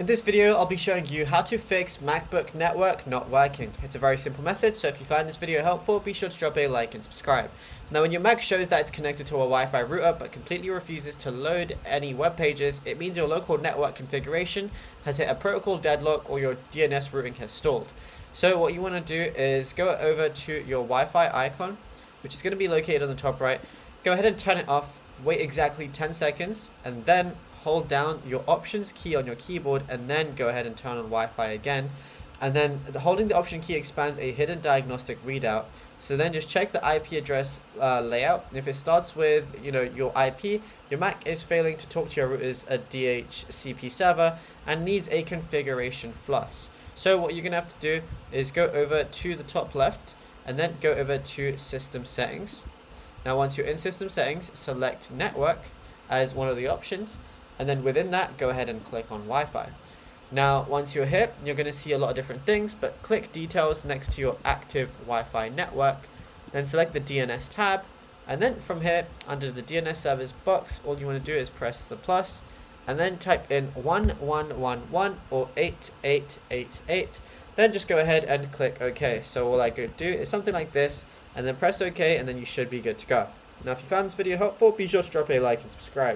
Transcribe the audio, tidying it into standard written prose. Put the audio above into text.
In this video, I'll be showing you how to fix MacBook network not working. It's a very simple method, so if you find this video helpful, be sure to drop a like and subscribe. Now, when your Mac shows that it's connected to a Wi-Fi router but completely refuses to load any web pages, it means your local network configuration has hit a protocol deadlock or your DNS routing has stalled. So what you want to do is go over to your Wi-Fi icon, which is going to be located on the top right. Go ahead and turn it off, wait exactly 10 seconds, and then hold down your options key on your keyboard and then go ahead and turn on Wi-Fi again. And then holding the option key expands a hidden diagnostic readout. So then just check the IP address layout. And if it starts with your IP, your Mac is failing to talk to your router's DHCP server and needs a configuration flush. So what you're going to have to do is go over to the top left and then go over to System Settings. Now once you're in System Settings, select Network as one of the options, and then within that, go ahead and click on Wi-Fi. Now once you're here, you're going to see a lot of different things, but click Details next to your active Wi-Fi network, then select the DNS tab, and then from here, under the DNS servers box, all you want to do is press the plus, and then type in 1111 or 8888. Then just go ahead and click OK. So all I could do is something like this, and then press OK, and then you should be good to go. Now if you found this video helpful, be sure to drop a like and subscribe.